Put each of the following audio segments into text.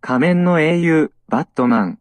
仮面の英雄、バットマン。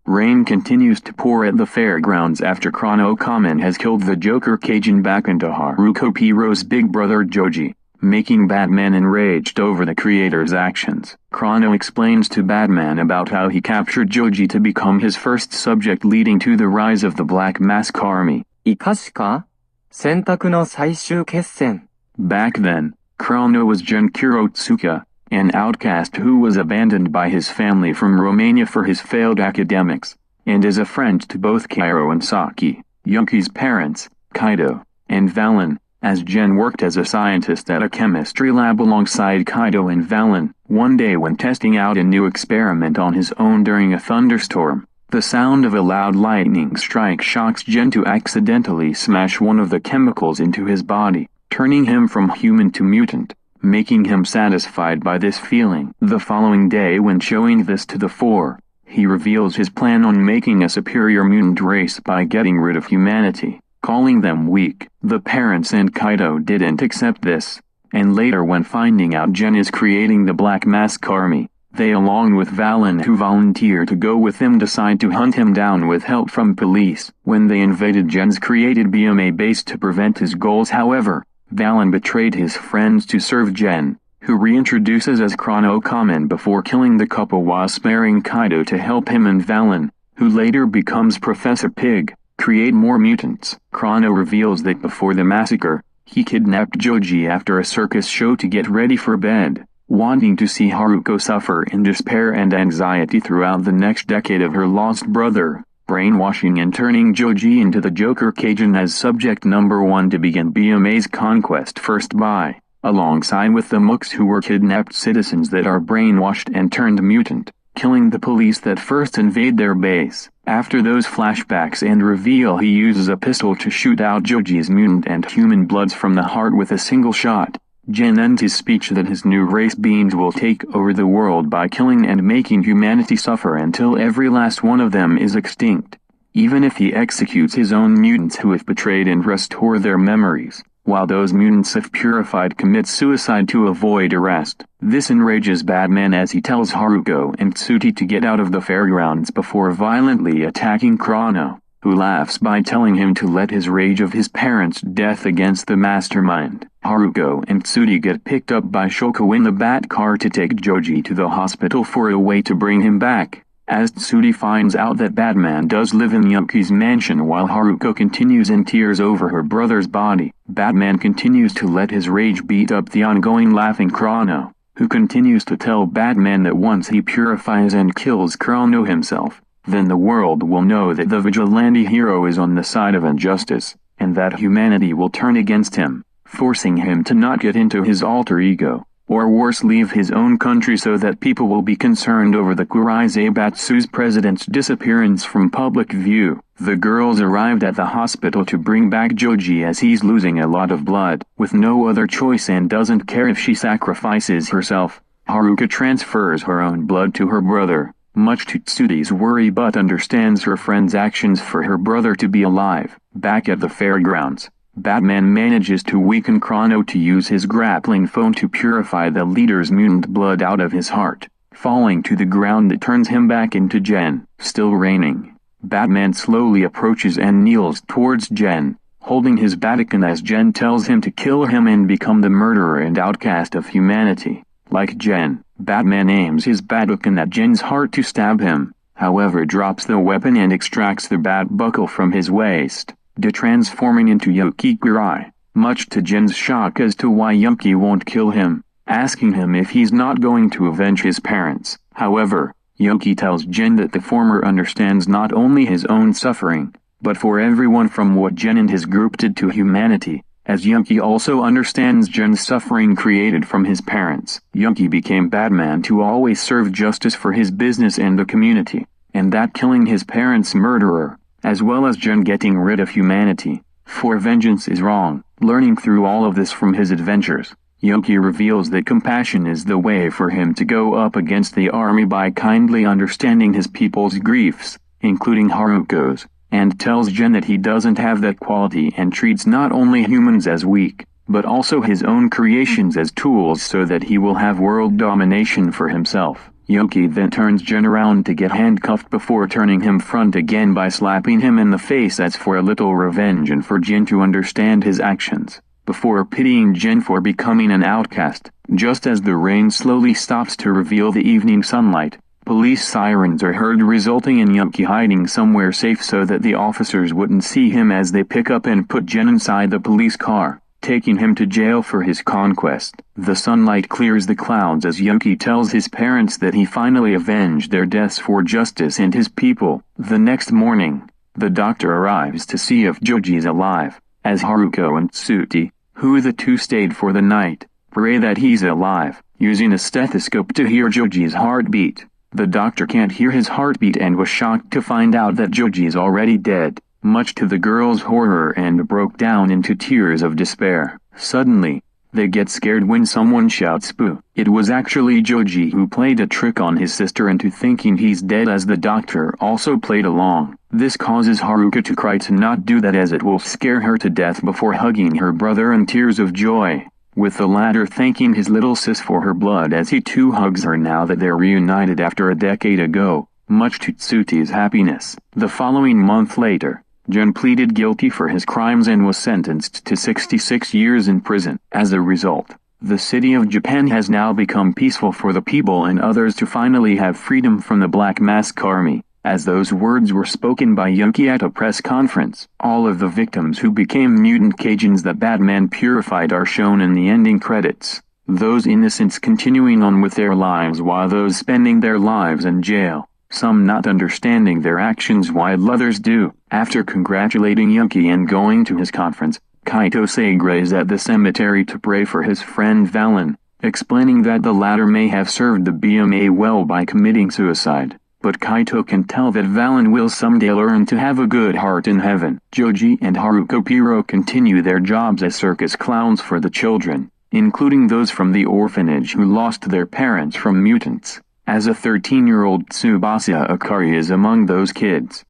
Rain continues to pour at the fairgrounds after Krono Kamen has killed the Joker Cajun back into Haruko Piro's big brother Joji, making Batman enraged over the creator's actions. Krono explains to Batman about how he captured Joji to become his first subject, leading to the rise of the Black Mask Army. 生かしか選択の最終決戦。 Back then, Krono was Junkuro Tsuka, an outcast who was abandoned by his family from Romania for his failed academics, and is a friend to both Kaito and Saki, Yuuki's parents, Kaito, and Valen, as Jen worked as a scientist at a chemistry lab alongside Kaito and Valen. One day when testing out a new experiment on his own during a thunderstorm, the sound of a loud lightning strike shocks Jen to accidentally smash one of the chemicals into his body, turning him from human to mutant, making him satisfied by this feeling. The following day, when showing this to the four, he reveals his plan on making a superior mutant race by getting rid of humanity, calling them weak. The parents and Kaito didn't accept this, and later when finding out Jen is creating the Black Mask Army, they along with Valen, who volunteer to go with him, decide to hunt him down with help from police. When they invaded Jen's created BMA base to prevent his goals, however, Valen betrayed his friends to serve Jen, who reintroduces as Krono Kamen before killing the couple while sparing Kaito to help him and Valen, who later becomes Professor Pig, create more mutants. Krono reveals that before the massacre, he kidnapped Joji after a circus show to get ready for bed, wanting to see Haruko suffer in despair and anxiety throughout the next decade of her lost brother, brainwashing and turning Joji into the Joker Cajun as subject number 1 to begin BMA's conquest, first by, alongside with the Mooks, who were kidnapped citizens that are brainwashed and turned mutant, killing the police that first invade their base. After those flashbacks and reveal, he uses a pistol to shoot out Joji's mutant and human bloods from the heart with a single shot. Jen ends his speech that his new race beings will take over the world by killing and making humanity suffer until every last one of them is extinct, even if he executes his own mutants who have betrayed and restore their memories, while those mutants if purified commit suicide to avoid arrest. This enrages Batman as he tells Haruko and Tsuti to get out of the fairgrounds before violently attacking Krono, who laughs by telling him to let his rage of his parents' death against the mastermind. Haruko and Tsuti get picked up by Shoko in the Bat car to take Joji to the hospital for a way to bring him back, as Tsuti finds out that Batman does live in Yuuki's mansion while Haruko continues in tears over her brother's body. Batman continues to let his rage beat up the ongoing laughing Krono, who continues to tell Batman that once he purifies and kills Krono himself, then the world will know that the vigilante hero is on the side of injustice, and that humanity will turn against him, forcing him to not get into his alter ego, or worse, leave his own country so that people will be concerned over the Kurai Zaibatsu's president's disappearance from public view. The girls arrived at the hospital to bring back Joji as he's losing a lot of blood. With no other choice and doesn't care if she sacrifices herself, Haruka transfers her own blood to her brother, much to Tsuti's worry, but understands her friend's actions for her brother to be alive. Back at the fairgrounds, Batman manages to weaken Krono to use his grappling phone to purify the leader's mutant blood out of his heart, falling to the ground. That turns him back into Jen. Still raining, Batman slowly approaches and kneels towards Jen, holding his Battoman as Jen tells him to kill him and become the murderer and outcast of humanity. Like Jen, Batman aims his Battoman at Jen's heart to stab him, however drops the weapon and extracts the bat buckle from his waist, transforming into Yuuki Kurai, much to Jen's shock as to why Yuuki won't kill him, asking him if he's not going to avenge his parents. However, Yuuki tells Jen that the former understands not only his own suffering, but for everyone from what Jen and his group did to humanity, as Yuuki also understands Jen's suffering created from his parents. Yuuki became Batman to always serve justice for his business and the community, and that killing his parents' murderer, as well as Jen getting rid of humanity, for vengeance is wrong. Learning through all of this from his adventures, Yuuki reveals that compassion is the way for him to go up against the army by kindly understanding his people's griefs, including Haruko's, and tells Jen that he doesn't have that quality and treats not only humans as weak, but also his own creations as tools so that he will have world domination for himself. Yuuki then turns Jin around to get handcuffed before turning him front again by slapping him in the face as for a little revenge and for Jin to understand his actions, before pitying Jin for becoming an outcast. Just as the rain slowly stops to reveal the evening sunlight, police sirens are heard, resulting in Yuuki hiding somewhere safe so that the officers wouldn't see him as they pick up and put Jin inside the police car, taking him to jail for his conquest. The sunlight clears the clouds as Yuuki tells his parents that he finally avenged their deaths for justice and his people. The next morning, the doctor arrives to see if Joji's alive, as Haruko and Tsuti, who the two stayed for the night, pray that he's alive, using a stethoscope to hear Joji's heartbeat. The doctor can't hear his heartbeat and was shocked to find out that Joji's already dead, much to the girl's horror, and broke down into tears of despair. Suddenly, they get scared when someone shouts boo. It was actually Joji who played a trick on his sister into thinking he's dead, as the doctor also played along. This causes Haruka to cry to not do that as it will scare her to death before hugging her brother in tears of joy, with the latter thanking his little sis for her blood as he too hugs her now that they're reunited after a decade ago, much to Tsuti's happiness. The following month later, Jin pleaded guilty for his crimes and was sentenced to 66 years in prison. As a result, the city of Japan has now become peaceful for the people and others to finally have freedom from the Black Mask Army. As those words were spoken by Yuuki at a press conference, all of the victims who became mutant Cajuns that Batman purified are shown in the ending credits, those innocents continuing on with their lives while those spending their lives in jail, some not understanding their actions while others do. After congratulating Yuuki and going to his conference, Kaito segues at the cemetery to pray for his friend Valen, explaining that the latter may have served the BMA well by committing suicide, but Kaito can tell that Valen will someday learn to have a good heart in heaven. Joji and Haruko Piro continue their jobs as circus clowns for the children, including those from the orphanage who lost their parents from mutants, as a 13-year-old Tsubasa Akari is among those kids.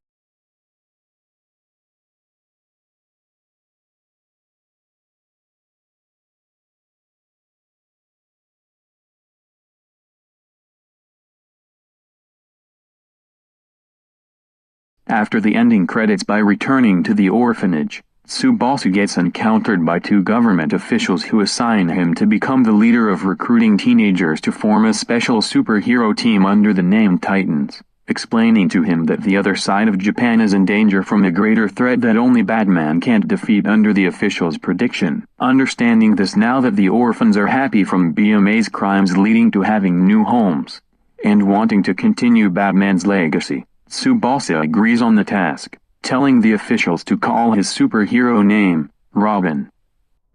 After the ending credits, by returning to the orphanage, Tsubasa gets encountered by two government officials who assign him to become the leader of recruiting teenagers to form a special superhero team under the name Titans, explaining to him that the other side of Japan is in danger from a greater threat that only Batman can't defeat under the officials' prediction. Understanding this now that the orphans are happy from BMA's crimes leading to having new homes, and wanting to continue Batman's legacy, Tsubasa agrees on the task, telling the officials to call his superhero name Robin.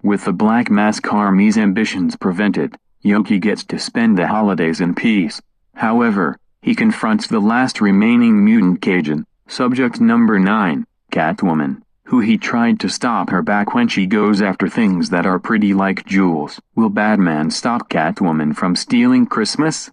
With the Black Mask Army's ambitions prevented, Yuuki gets to spend the holidays in peace. However, he confronts the last remaining mutant Cajun, subject number 9, Catwoman, who he tried to stop her back when she goes after things that are pretty like jewels. Will Batman stop Catwoman from stealing Christmas?